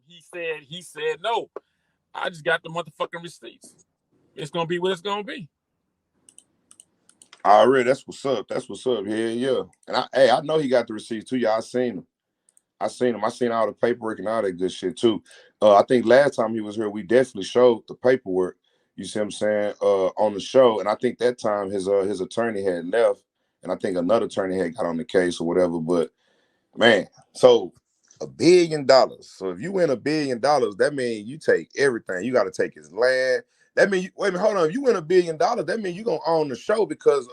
he said no. I just got the motherfucking receipts. It's gonna be what it's gonna be. Already, that's what's up. That's what's up. Yeah. And I know he got the receipts too. Y'all, I seen him. I seen all the paperwork and all that good shit too. I think last time he was here, we definitely showed the paperwork. You see what I'm saying? On the show, and I think that time his attorney had left, and I think another attorney had got on the case or whatever. But man, so $1 billion. So if you win $1 billion, that means you take everything. You got to take his land. That means wait a minute, hold on. If you win $1 billion, that means you gonna own the show because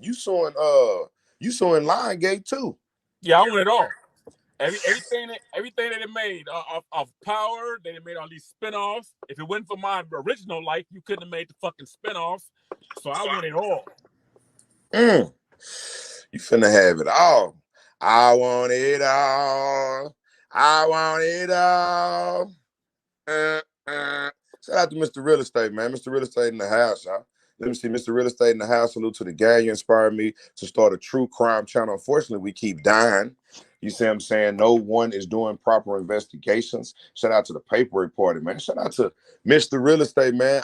you suing Lionsgate too. Yeah, I want it all. Everything that they made of Power, they made all these spinoffs. If it wasn't for my original life, you couldn't have made the fucking spinoffs. So I want it all. You finna have it all. I want it all. I want it all. Shout out to Mr. Real Estate, man. Mr. Real Estate in the house, y'all. Let me see, Mr. Real Estate in the house. Salute to the gang. You inspired me to start a true crime channel. Unfortunately, we keep dying. You see what I'm saying? No one is doing proper investigations. Shout out to the paperwork party, man. Shout out to Mr. Real Estate, man.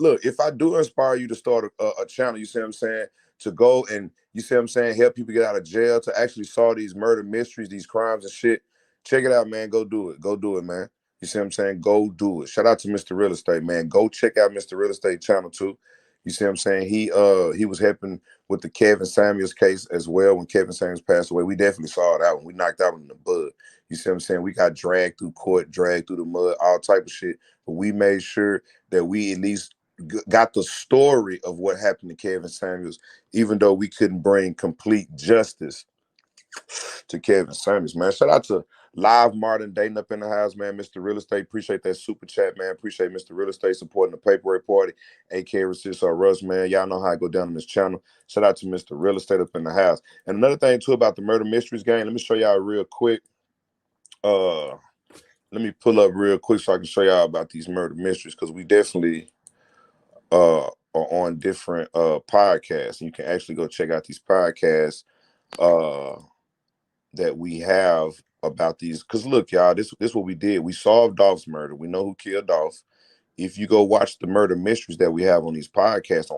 Look, if I do inspire you to start a channel, you see what I'm saying, to go and, you see what I'm saying, help people get out of jail, to actually solve these murder mysteries, these crimes and shit, check it out, man. Go do it. Go do it, man. You see what I'm saying? Go do it. Shout out to Mr. Real Estate, man. Go check out Mr. Real Estate channel too. You see what I'm saying? He was helping with the Kevin Samuels case as well when Kevin Samuels passed away. We definitely saw that one. We knocked that one in the bud. You see what I'm saying? We got dragged through court, dragged through the mud, all type of shit. But we made sure that we at least got the story of what happened to Kevin Samuels, even though we couldn't bring complete justice to Kevin Samuels, man. Shout out to Live Martin Dating up in the house, man. Mr. Real Estate, appreciate that super chat, man. Appreciate Mr. Real Estate supporting the paperwork party, aka Resist or Russ, man. Y'all know how I go down on this channel. Shout out to Mr. Real Estate up in the house. And another thing too about the Murder Mysteries game, let me show y'all real quick. Let me pull up real quick so I can show y'all about these murder mysteries, because we definitely are on different podcasts. And you can actually go check out these podcasts that we have about these. Because look, y'all, this what we did. We solved Dolph's murder. We know who killed Dolph. If you go watch the murder mysteries that we have on these podcasts,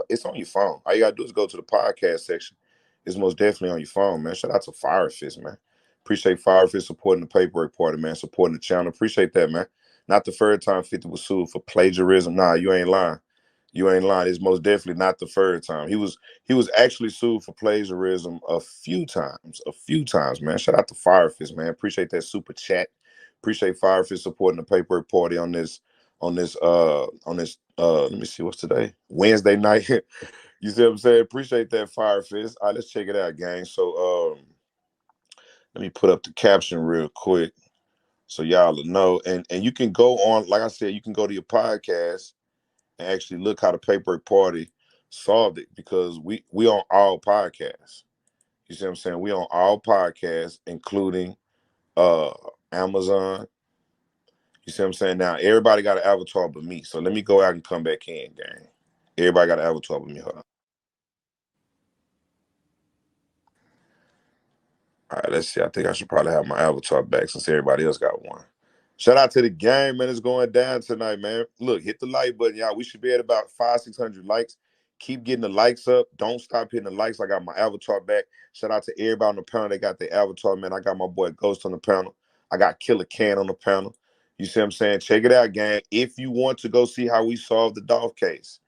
it's on your phone. All you gotta do is go to the podcast section. It's most definitely on your phone, man. Shout out to Firefist, man. Appreciate Firefist supporting the paperwork party, man. Supporting the channel. Appreciate that, man. Not the third time 50 was sued for plagiarism. Nah, you ain't lying. You ain't lying. It's most definitely not the third time. He was actually sued for plagiarism a few times, man. Shout out to Firefist, man. Appreciate that super chat. Appreciate Firefist supporting the paperwork party on this let me see, what's today? Wednesday night. You see what I'm saying? Appreciate that, Firefist. All right, let's check it out, gang. So let me put up the caption real quick so y'all will know. And you can go on, like I said, you can go to your podcast and actually look how the paperwork party solved it, because we on all podcasts. You see what I'm saying? We on all podcasts, including Amazon. You see what I'm saying? Now everybody got an avatar but me. So let me go out and come back in, gang. Everybody got an avatar but me. Hold on. All right, let's see. I think I should probably have my avatar back since everybody else got one. Shout out to the gang, man. It's going down tonight, man. Look, hit the like button, y'all. We should be at about 500-600 likes. Keep getting the likes up. Don't stop hitting the likes. I got my avatar back. Shout out to everybody on the panel that got the avatar, man. I got my boy Ghost on the panel. I got Killer Can on the panel. You see what I'm saying? Check it out, gang. If you want to go see how we solved the Dolph case,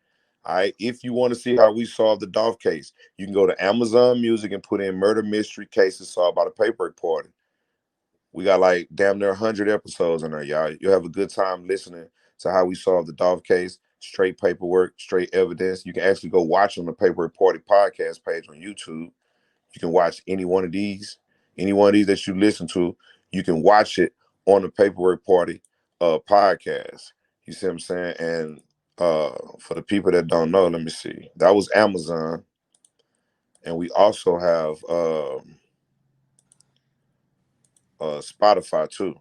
all right, if you want to see how we solved the Dolph case, you can go to Amazon Music and put in Murder Mystery Cases Solved by the Paperwork Party. We got like damn near 100 episodes in there, y'all. You'll have a good time listening to how we solved the Dolph case. Straight paperwork, straight evidence. You can actually go watch on the Paperwork Party podcast page on YouTube. You can watch any one of these that you listen to. You can watch it on the Paperwork Party podcast. You see what I'm saying? And for the people that don't know, let me see. That was Amazon. And we also have Spotify too.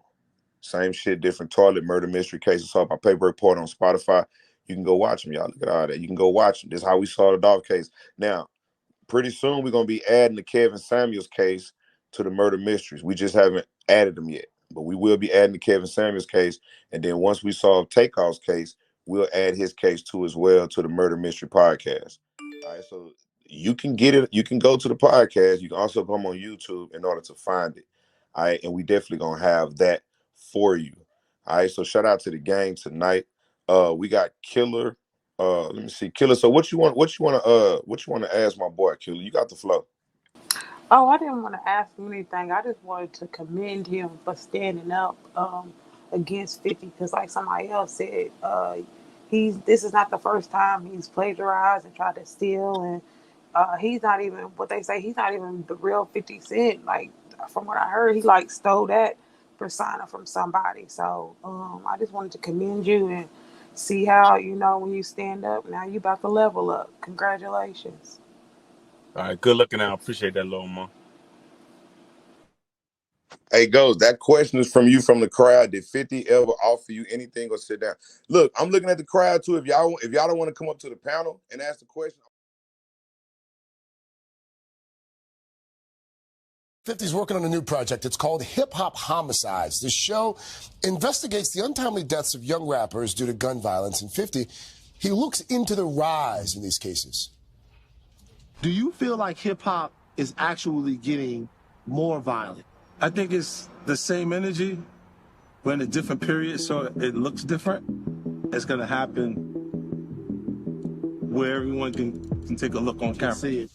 Same shit, different toilet murder mystery cases solved by Paperwork Party on Spotify. You can go watch them, y'all. Look at all that. You can go watch them. This is how we solved the Dolph case. Now, pretty soon we're gonna be adding the Kevin Samuels case to the murder mysteries. We just haven't added them yet. But we will be adding the Kevin Samuels case, and then once we solve Takeoff's case, we'll add his case too as well to the Murder Mystery podcast. All right, so you can get it. You can go to the podcast. You can also come on YouTube in order to find it. All right, and we definitely gonna have that for you. All right, so shout out to the gang tonight. We got Killer. Let me see, Killer. So what you want to ask my boy Killer? You got the flow. Oh, I didn't want to ask him anything. I just wanted to commend him for standing up against 50 because, like somebody else said, this is not the first time he's plagiarized and tried to steal, and he's not even what they say. He's not even the real 50 Cent. Like from what I heard, he like stole that persona from somebody. So I just wanted to commend you and see how when you stand up. Now you about to level up. Congratulations. All right, good looking out. Appreciate that, little man. Hey, Ghost, that question is from you from the crowd. Did 50 ever offer you anything or sit down? Look, I'm looking at the crowd too. If y'all don't want to come up to the panel and ask the question. 50's working on a new project. It's called Hip Hop Homicides. This show investigates the untimely deaths of young rappers due to gun violence. And 50, he looks into the rise in these cases. Do you feel like hip hop is actually getting more violent? I think it's the same energy. We're in a different period, so it looks different. It's going to happen where everyone can take a look on camera. See it.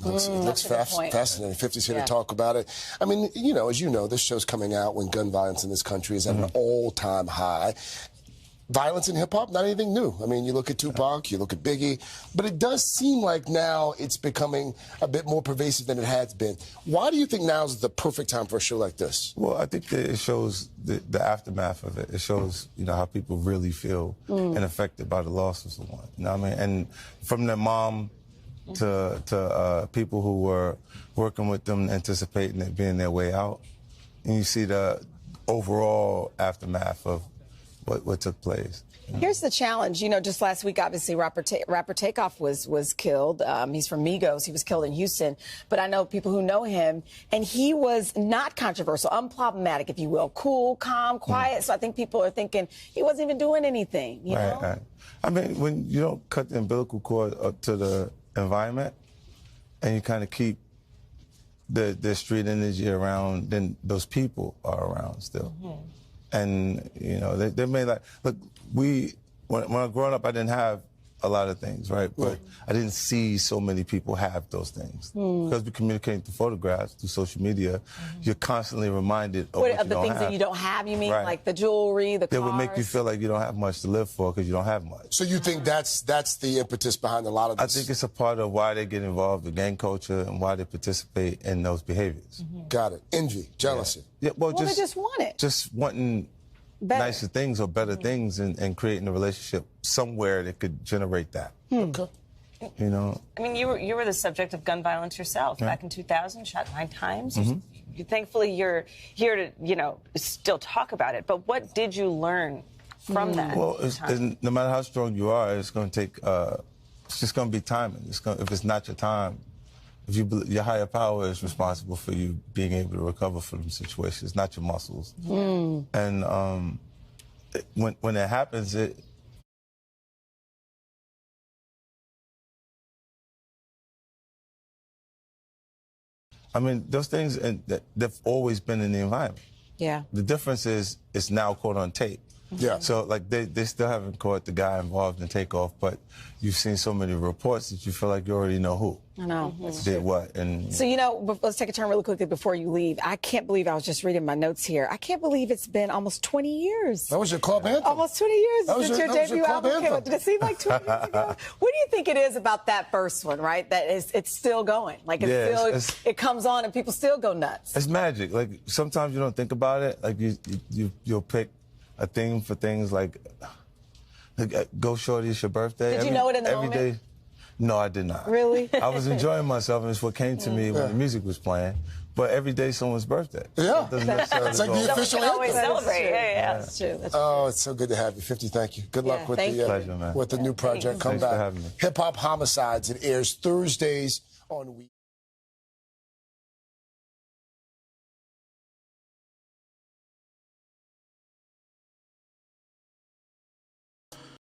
It looks fascinating. 50's here to talk about it. I mean, as you know, this show's coming out when gun violence in this country is at an all-time high. Violence in hip-hop, not anything new. I mean, you look at Tupac, you look at Biggie, but it does seem like now it's becoming a bit more pervasive than it has been. Why do you think now is the perfect time for a show like this? Well, I think that it shows the aftermath of it. It shows, how people really feel and affected by the loss of someone. You know what I mean? And from their mom to people who were working with them, anticipating it being their way out. And you see the overall aftermath of what took place. Here's the challenge. Just last week, obviously, rapper TakeOff was killed. He's from Nigguhs. He was killed in Houston. But I know people who know him, and he was not controversial, unproblematic, if you will. Cool, calm, quiet. So I think people are thinking he wasn't even doing anything, you know? Right. I mean, when you don't cut the umbilical cord up to the environment and you kind of keep the street energy around, then those people are around still. And, they may look, when I was growing up, I didn't have a lot of things, right? But I didn't see so many people have those things. Because we communicate through photographs, through social media, you're constantly reminded of what the things that you don't have, you mean? Right. Like the jewelry, the cars? That would make you feel like you don't have much to live for because you don't have much. So you think that's the impetus behind a lot of this? I think it's a part of why they get involved in gang culture and why they participate in those behaviors. Got it. Envy, jealousy. Yeah, well, they just want it. Just wanting nicer things or better things and creating a relationship somewhere that could generate that. Okay. I mean, you were the subject of gun violence yourself back in 2000, shot 9 times. Thankfully, you're here to, still talk about it. But what did you learn from that? Well, no matter how strong you are, it's going to take, it's just going to be timing. If it's not your time, if your higher power is responsible for you being able to recover from situations, not your muscles. And when it happens, those things, they've always been in the environment. Yeah. The difference is it's now caught on tape. Yeah. So, they still haven't caught the guy involved in Takeoff, but you've seen so many reports that you feel like you already know who. I know. Did what. And so, let's take a turn really quickly before you leave. I can't believe, I was just reading my notes here, I can't believe it's been almost 20 years. That was your club anthem. Almost 20 years since your debut album came out. Did it seem like 20 years ago? What do you think it is about that first one, right? That it's still going. Like, it comes on and people still go nuts. It's magic. Like, sometimes you don't think about it. Like, you'll pick a theme for things like Go Shorty, it's your birthday. Did you know it in the moment? Every day. No, I did not. Really? I was enjoying myself, and it's what came to me when the music was playing. But every day someone's birthday. Yeah. It doesn't necessarily it's like the official anthem. Always celebrate. Yeah, that's true. Oh, it's so good to have you. 50, thank you. Good luck with Pleasure, man. with the new project. Come Thanks for back. having me. Hip Hop Homicides. It airs Thursdays on Week.